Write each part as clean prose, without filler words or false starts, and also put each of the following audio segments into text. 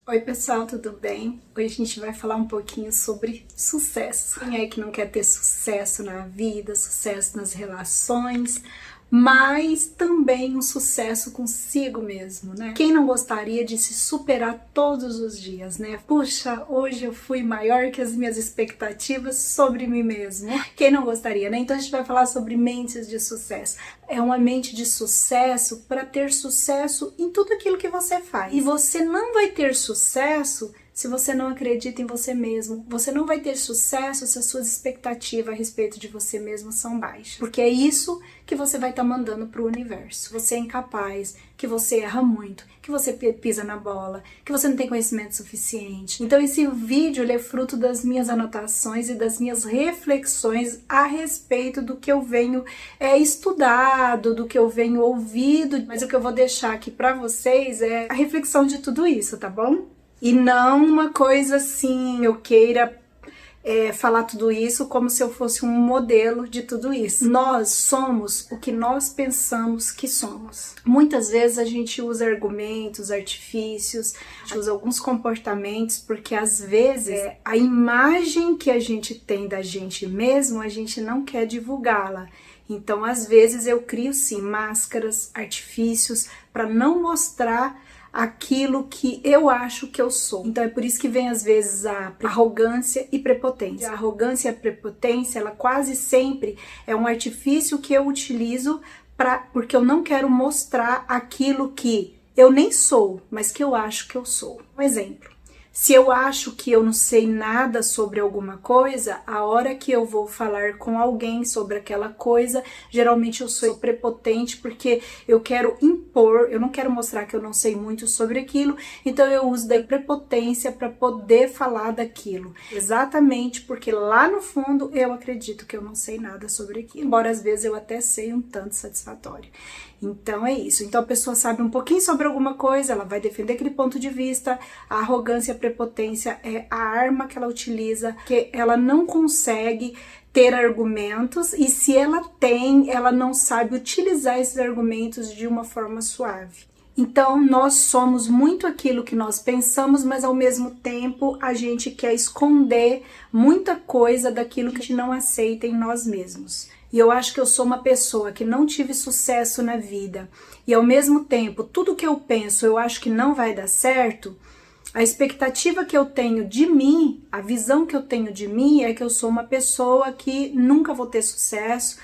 Oi pessoal, tudo bem? Hoje a gente vai falar um pouquinho sobre sucesso. Quem é que não quer ter sucesso na vida, sucesso nas relações, mas também um sucesso consigo mesmo, né? Quem não gostaria de se superar todos os dias, né? Puxa, hoje eu fui maior que as minhas expectativas sobre mim mesmo. Quem não gostaria, né? Então a gente vai falar sobre mentes de sucesso. É uma mente de sucesso para ter sucesso em tudo aquilo que você faz. E você não vai ter sucesso se você não acredita em você mesmo. Você não vai ter sucesso se as suas expectativas a respeito de você mesmo são baixas. Porque é isso que você vai estar mandando para o universo. Você é incapaz, que você erra muito, que você pisa na bola, que você não tem conhecimento suficiente. Então esse vídeo ele é fruto das minhas anotações e das minhas reflexões a respeito do que eu venho estudado, do que eu venho ouvido. Mas o que eu vou deixar aqui para vocês é a reflexão de tudo isso, tá bom? E não uma coisa assim, eu queira falar tudo isso como se eu fosse um modelo de tudo isso. Nós somos o que nós pensamos que somos. Muitas vezes a gente usa argumentos, artifícios, a gente usa alguns comportamentos, porque às vezes a imagem que a gente tem da gente mesmo, a gente não quer divulgá-la. Então, às vezes eu crio sim máscaras, artifícios, para não mostrar aquilo que eu acho que eu sou. Então é por isso que vem às vezes a arrogância e prepotência. A arrogância e a prepotência, ela quase sempre é um artifício que eu utilizo porque eu não quero mostrar aquilo que eu nem sou, mas que eu acho que eu sou. Um exemplo. Se eu acho que eu não sei nada sobre alguma coisa, a hora que eu vou falar com alguém sobre aquela coisa, geralmente eu sou prepotente porque eu quero impor, eu não quero mostrar que eu não sei muito sobre aquilo, então eu uso da prepotência para poder falar daquilo. Exatamente porque lá no fundo eu acredito que eu não sei nada sobre aquilo, embora às vezes eu até sei um tanto satisfatório. Então é isso. Então a pessoa sabe um pouquinho sobre alguma coisa, ela vai defender aquele ponto de vista. A arrogância e a prepotência é a arma que ela utiliza, que ela não consegue ter argumentos, e se ela tem, ela não sabe utilizar esses argumentos de uma forma suave. Então nós somos muito aquilo que nós pensamos, mas ao mesmo tempo a gente quer esconder muita coisa daquilo que a gente não aceita em nós mesmos. E eu acho que eu sou uma pessoa que não tive sucesso na vida, e ao mesmo tempo, tudo que eu penso, eu acho que não vai dar certo. A expectativa que eu tenho de mim, a visão que eu tenho de mim é que eu sou uma pessoa que nunca vou ter sucesso,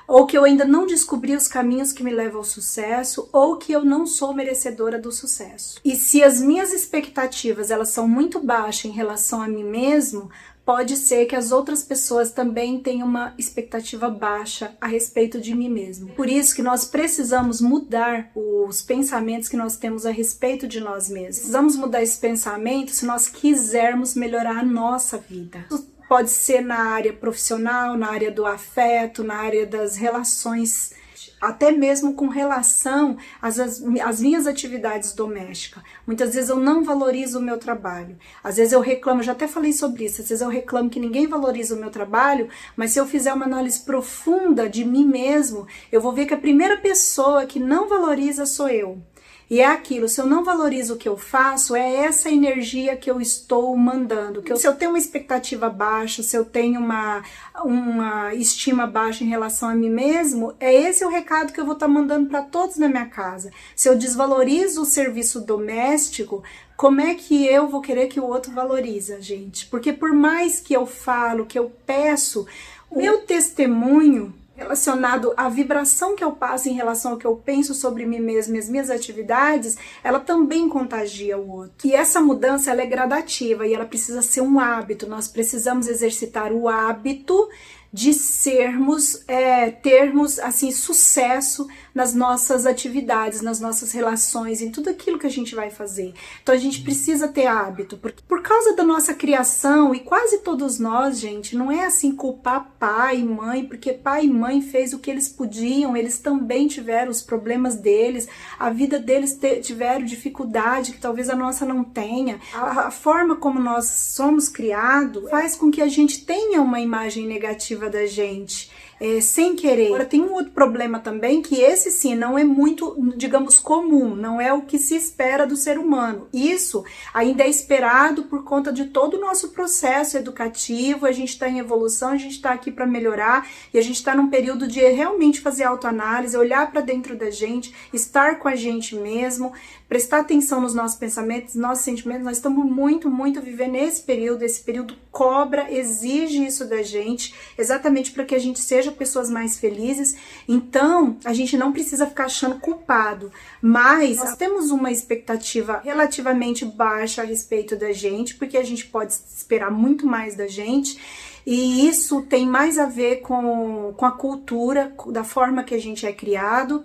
ou que eu ainda não descobri os caminhos que me levam ao sucesso, ou que eu não sou merecedora do sucesso. E se as minhas expectativas elas são muito baixas em relação a mim mesmo, pode ser que as outras pessoas também tenham uma expectativa baixa a respeito de mim mesmo. Por isso que nós precisamos mudar os pensamentos que nós temos a respeito de nós mesmos. Precisamos mudar esse pensamento se nós quisermos melhorar a nossa vida. Pode ser na área profissional, na área do afeto, na área das relações, até mesmo com relação às minhas atividades domésticas. Muitas vezes eu não valorizo o meu trabalho. Às vezes eu reclamo, já até falei sobre isso, às vezes eu reclamo que ninguém valoriza o meu trabalho, mas se eu fizer uma análise profunda de mim mesmo, eu vou ver que a primeira pessoa que não valoriza sou eu. E é aquilo, se eu não valorizo o que eu faço, é essa energia que eu estou mandando. Se eu tenho uma expectativa baixa, se eu tenho uma estima baixa em relação a mim mesmo, é esse o recado que eu vou estar mandando para todos na minha casa. Se eu desvalorizo o serviço doméstico, como é que eu vou querer que o outro valorize, gente? Porque por mais que eu falo, que eu peço, o meu testemunho relacionado à vibração que eu passo em relação ao que eu penso sobre mim mesma e as minhas atividades, ela também contagia o outro. E essa mudança ela é gradativa e ela precisa ser um hábito. Nós precisamos exercitar o hábito de termos assim sucesso nas nossas atividades, nas nossas relações, em tudo aquilo que a gente vai fazer. Então a gente precisa ter hábito, porque por causa da nossa criação, e quase todos nós, gente, não é assim culpar pai e mãe, porque pai e mãe fez o que eles podiam, eles também tiveram os problemas deles, a vida deles tiveram dificuldade que talvez a nossa não tenha. A forma como nós somos criados faz com que a gente tenha uma imagem negativa da gente. sem querer. Agora tem um outro problema também, que esse sim não é muito, digamos, comum, não é o que se espera do ser humano. Isso ainda é esperado por conta de todo o nosso processo educativo, a gente está em evolução, a gente está aqui para melhorar e a gente está num período de realmente fazer autoanálise, olhar para dentro da gente, estar com a gente mesmo, prestar atenção nos nossos pensamentos, nossos sentimentos. Nós estamos muito vivendo esse período cobra, exige isso da gente, exatamente para que a gente seja pessoas mais felizes. Então, a gente não precisa ficar achando culpado, mas nós temos uma expectativa relativamente baixa a respeito da gente, porque a gente pode esperar muito mais da gente, e isso tem mais a ver com a cultura, da forma que a gente é criado.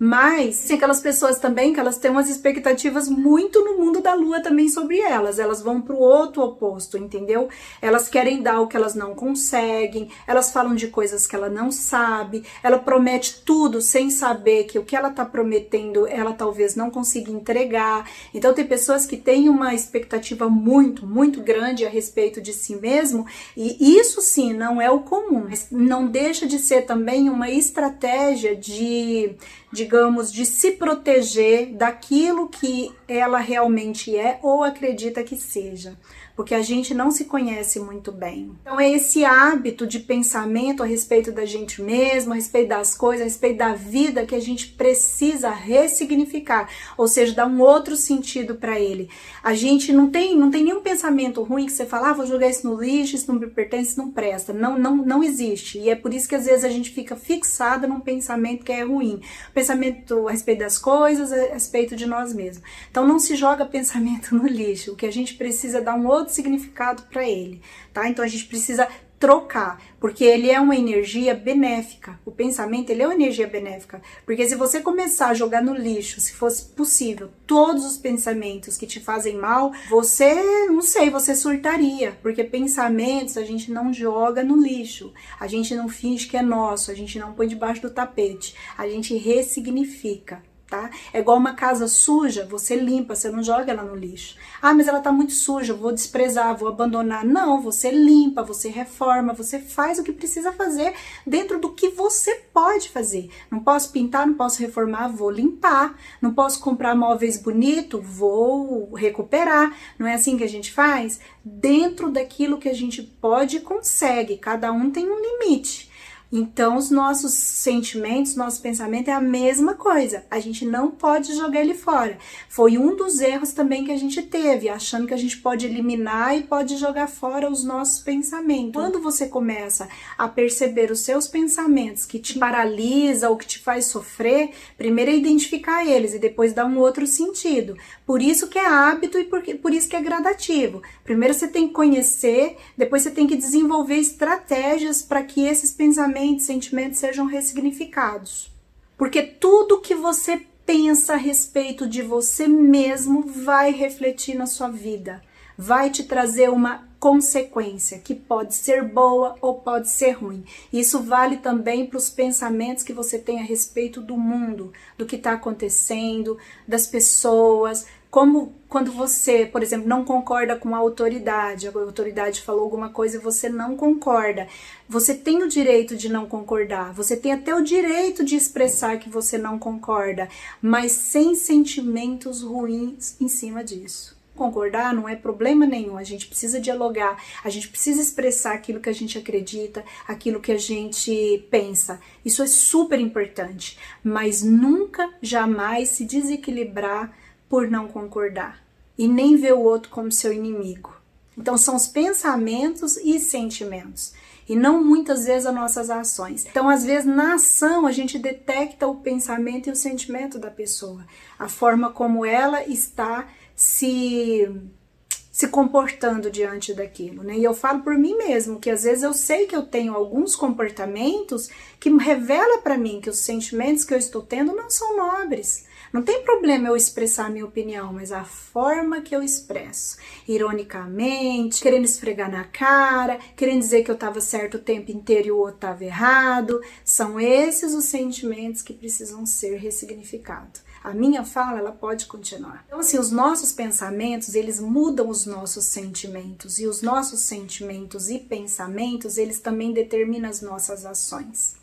Mas tem aquelas pessoas também que elas têm umas expectativas muito no mundo da lua também sobre elas vão pro outro oposto, entendeu? Elas querem dar o que elas não conseguem, elas falam de coisas que ela não sabe, ela promete tudo sem saber que o que ela tá prometendo ela talvez não consiga entregar. Então tem pessoas que têm uma expectativa muito grande a respeito de si mesmo, e isso sim não é o comum, mas não deixa de ser também uma estratégia de, digamos, de se proteger daquilo que ela realmente é ou acredita que seja, porque a gente não se conhece muito bem. Então é esse hábito de pensamento a respeito da gente mesmo, a respeito das coisas, a respeito da vida, que a gente precisa ressignificar, ou seja, dar um outro sentido para ele. A gente não tem nenhum pensamento ruim que você fala, vou jogar isso no lixo, isso não me pertence, isso não presta. Não existe. E é por isso que às vezes a gente fica fixada num pensamento que é ruim. Pensamento a respeito das coisas, a respeito de nós mesmos. Então não se joga pensamento no lixo. O que a gente precisa é dar um outro significado para ele, tá? Então a gente precisa trocar, porque ele é uma energia benéfica. O pensamento, ele é uma energia benéfica, porque se você começar a jogar no lixo, se fosse possível, todos os pensamentos que te fazem mal, você, não sei, você surtaria, porque pensamentos a gente não joga no lixo, a gente não finge que é nosso, a gente não põe debaixo do tapete, a gente ressignifica. Tá? É igual uma casa suja, você limpa, você não joga ela no lixo. Mas ela tá muito suja, vou desprezar, vou abandonar. Não, você limpa, você reforma, você faz o que precisa fazer dentro do que você pode fazer. Não posso pintar, não posso reformar, vou limpar. Não posso comprar móveis bonitos, vou recuperar. Não é assim que a gente faz? Dentro daquilo que a gente pode e consegue, cada um tem um limite. Então, os nossos sentimentos, nosso pensamento é a mesma coisa. A gente não pode jogar ele fora. Foi um dos erros também que a gente teve, achando que a gente pode eliminar e pode jogar fora os nossos pensamentos. Quando você começa a perceber os seus pensamentos que te paralisa ou que te faz sofrer, primeiro é identificar eles e depois dar um outro sentido. Por isso que é hábito e por isso que é gradativo. Primeiro você tem que conhecer, depois você tem que desenvolver estratégias para que esses pensamentos, sentimentos sejam ressignificados. Porque tudo que você pensa a respeito de você mesmo vai refletir na sua vida. Vai te trazer uma consequência que pode ser boa ou pode ser ruim. Isso vale também para os pensamentos que você tem a respeito do mundo, do que está acontecendo, das pessoas. Como quando você, por exemplo, não concorda com a autoridade falou alguma coisa e você não concorda. Você tem o direito de não concordar, você tem até o direito de expressar que você não concorda, mas sem sentimentos ruins em cima disso. Concordar não é problema nenhum, a gente precisa dialogar, a gente precisa expressar aquilo que a gente acredita, aquilo que a gente pensa. Isso é super importante, mas nunca, jamais se desequilibrar por não concordar e nem ver o outro como seu inimigo. Então são os pensamentos e sentimentos e não muitas vezes as nossas ações. Então às vezes na ação a gente detecta o pensamento e o sentimento da pessoa, a forma como ela está se comportando diante daquilo, né? E eu falo por mim mesmo, que às vezes eu sei que eu tenho alguns comportamentos que revela para mim que os sentimentos que eu estou tendo não são nobres. Não tem problema eu expressar a minha opinião, mas a forma que eu expresso, ironicamente, querendo esfregar na cara, querendo dizer que eu estava certo o tempo inteiro e o outro estava errado, são esses os sentimentos que precisam ser ressignificados. A minha fala, ela pode continuar. Então, assim, os nossos pensamentos, eles mudam os nossos sentimentos. E os nossos sentimentos e pensamentos, eles também determinam as nossas ações.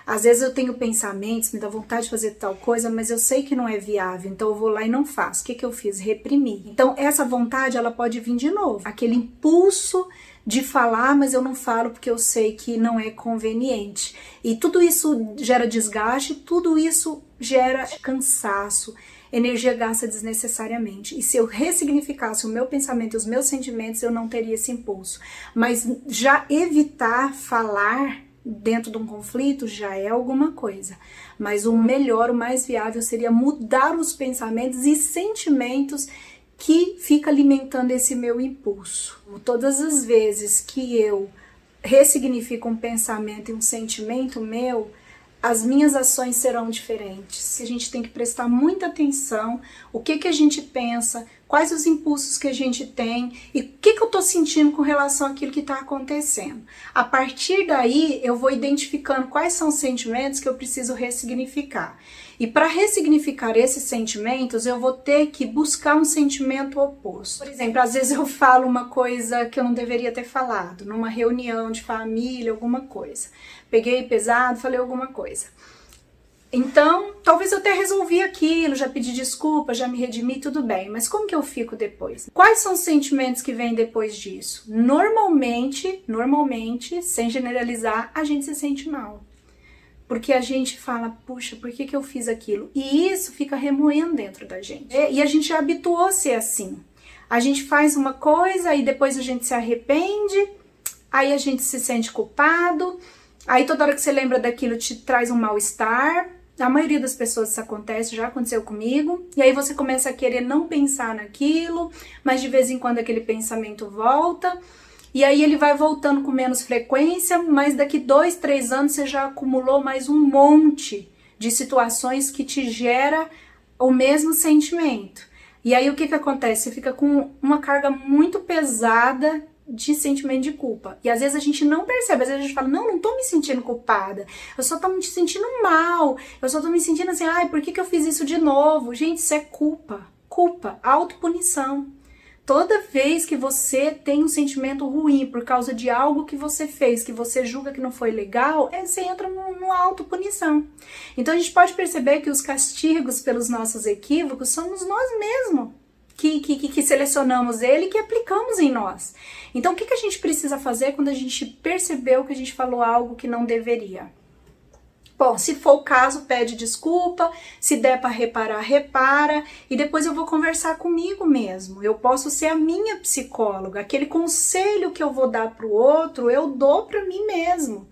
Às vezes eu tenho pensamentos, me dá vontade de fazer tal coisa, mas eu sei que não é viável, então eu vou lá e não faço. O que que eu fiz? Reprimi. Então essa vontade, ela pode vir de novo. Aquele impulso de falar, mas eu não falo porque eu sei que não é conveniente. E tudo isso gera desgaste, tudo isso gera cansaço, energia gasta desnecessariamente. E se eu ressignificasse o meu pensamento e os meus sentimentos, eu não teria esse impulso. Mas já evitar falar dentro de um conflito já é alguma coisa, mas o melhor, o mais viável seria mudar os pensamentos e sentimentos que fica alimentando esse meu impulso. Todas as vezes que eu ressignifico um pensamento e um sentimento meu, as minhas ações serão diferentes. A gente tem que prestar muita atenção, o que que a gente pensa, quais os impulsos que a gente tem e o que que eu tô sentindo com relação àquilo que tá acontecendo. A partir daí, eu vou identificando quais são os sentimentos que eu preciso ressignificar. E para ressignificar esses sentimentos, eu vou ter que buscar um sentimento oposto. Por exemplo, às vezes eu falo uma coisa que eu não deveria ter falado, numa reunião de família, alguma coisa. Peguei pesado, falei alguma coisa. Então, talvez eu até resolvi aquilo, já pedi desculpa, já me redimi, tudo bem. Mas como que eu fico depois? Quais são os sentimentos que vêm depois disso? Normalmente, sem generalizar, a gente se sente mal. Porque a gente fala, puxa, por que que eu fiz aquilo? E isso fica remoendo dentro da gente. E a gente já habituou a ser assim. A gente faz uma coisa, aí depois a gente se arrepende, aí a gente se sente culpado, aí toda hora que você lembra daquilo te traz um mal-estar. A maioria das pessoas isso acontece, já aconteceu comigo. E aí você começa a querer não pensar naquilo, mas de vez em quando aquele pensamento volta. E aí ele vai voltando com menos frequência, mas daqui 2, 3 anos você já acumulou mais um monte de situações que te gera o mesmo sentimento. E aí o que que acontece? Você fica com uma carga muito pesada de sentimento de culpa. E às vezes a gente não percebe, às vezes a gente fala, não tô me sentindo culpada, eu só tô me sentindo mal, eu só tô me sentindo assim, ai, por que que eu fiz isso de novo? Gente, isso é culpa, autopunição. Toda vez que você tem um sentimento ruim por causa de algo que você fez, que você julga que não foi legal, você entra numa autopunição. Então a gente pode perceber que os castigos pelos nossos equívocos somos nós mesmos que selecionamos ele e que aplicamos em nós. Então o que a gente precisa fazer quando a gente percebeu que a gente falou algo que não deveria? Bom, se for o caso, pede desculpa, se der para reparar, repara, e depois eu vou conversar comigo mesmo. Eu posso ser a minha psicóloga, aquele conselho que eu vou dar para o outro, eu dou para mim mesmo.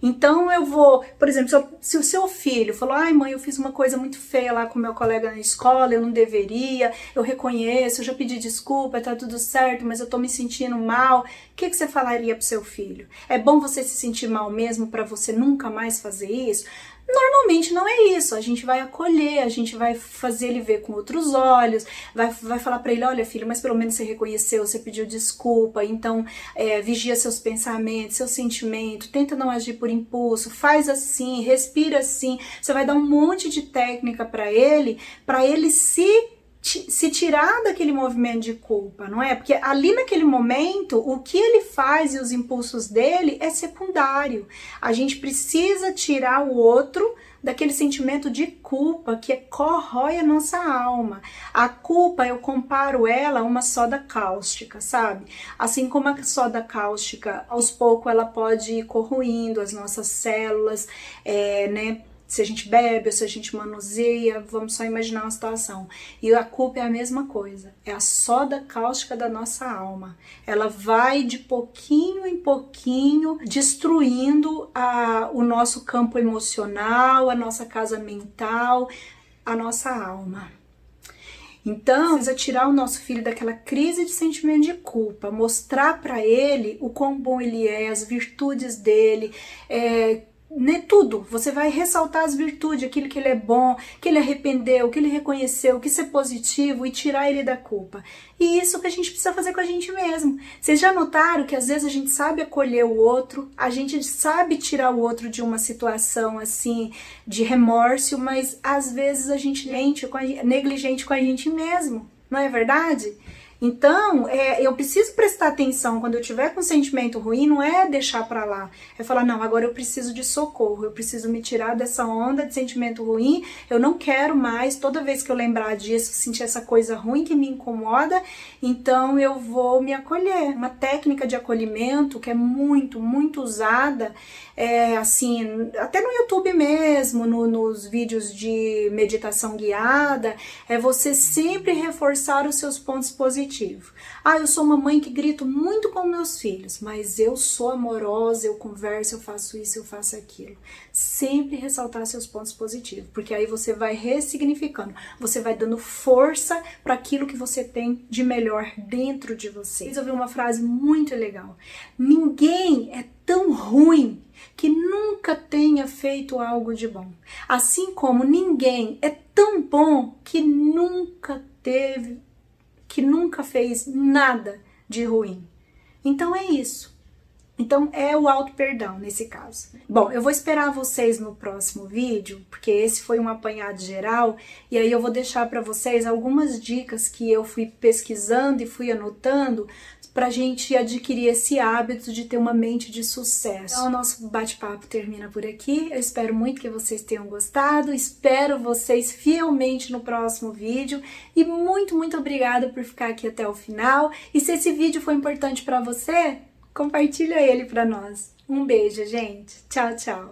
Então eu vou, por exemplo, se o seu filho falou, ai mãe, eu fiz uma coisa muito feia lá com meu colega na escola, eu não deveria, eu reconheço, eu já pedi desculpa, tá tudo certo, mas eu tô me sentindo mal, o que você falaria pro seu filho? É bom você se sentir mal mesmo para você nunca mais fazer isso? Normalmente não é isso, a gente vai acolher, a gente vai fazer ele ver com outros olhos, vai falar pra ele, olha filho, mas pelo menos você reconheceu, você pediu desculpa, então vigia seus pensamentos, seu sentimento, tenta não agir por impulso, faz assim, respira assim, você vai dar um monte de técnica pra ele se tirar daquele movimento de culpa, não é? Porque ali naquele momento, o que ele faz e os impulsos dele é secundário. A gente precisa tirar o outro daquele sentimento de culpa que corrói a nossa alma. A culpa, eu comparo ela a uma soda cáustica, sabe? Assim como a soda cáustica, aos poucos ela pode ir corroindo as nossas células, né? Se a gente bebe ou se a gente manuseia, vamos só imaginar uma situação. E a culpa é a mesma coisa, é a soda cáustica da nossa alma. Ela vai de pouquinho em pouquinho destruindo o nosso campo emocional, a nossa casa mental, a nossa alma. Então, precisa tirar o nosso filho daquela crise de sentimento de culpa, mostrar para ele o quão bom ele é, as virtudes dele, tudo, você vai ressaltar as virtudes, aquilo que ele é bom, que ele arrependeu, que ele reconheceu, que isso é positivo e tirar ele da culpa. E isso que a gente precisa fazer com a gente mesmo. Vocês já notaram que às vezes a gente sabe acolher o outro, a gente sabe tirar o outro de uma situação assim, de remorso, mas às vezes a gente é negligente com a gente mesmo, não é verdade? Então, eu preciso prestar atenção quando eu tiver com um sentimento ruim, não é deixar pra lá, é falar, não, agora eu preciso de socorro, eu preciso me tirar dessa onda de sentimento ruim, eu não quero mais, toda vez que eu lembrar disso, sentir essa coisa ruim que me incomoda, então eu vou me acolher. Uma técnica de acolhimento que é muito, muito usada, assim, até no YouTube mesmo, nos vídeos de meditação guiada, é você sempre reforçar os seus pontos positivos. Ah, eu sou uma mãe que grito muito com meus filhos, mas eu sou amorosa, eu converso, eu faço isso, eu faço aquilo. Sempre ressaltar seus pontos positivos, porque aí você vai ressignificando, você vai dando força para aquilo que você tem de melhor dentro de você. Eu ouvi uma frase muito legal: ninguém é tão ruim que nunca tenha feito algo de bom, assim como ninguém é tão bom que nunca fez nada de ruim. Então é isso. Então é o auto-perdão nesse caso. Bom, eu vou esperar vocês no próximo vídeo, porque esse foi um apanhado geral, e aí eu vou deixar para vocês algumas dicas que eu fui pesquisando e fui anotando pra gente adquirir esse hábito de ter uma mente de sucesso. Então o nosso bate-papo termina por aqui. Eu espero muito que vocês tenham gostado, espero vocês fielmente no próximo vídeo e muito, muito obrigada por ficar aqui até o final. E se esse vídeo foi importante pra você, compartilha ele pra nós. Um beijo, gente. Tchau, tchau.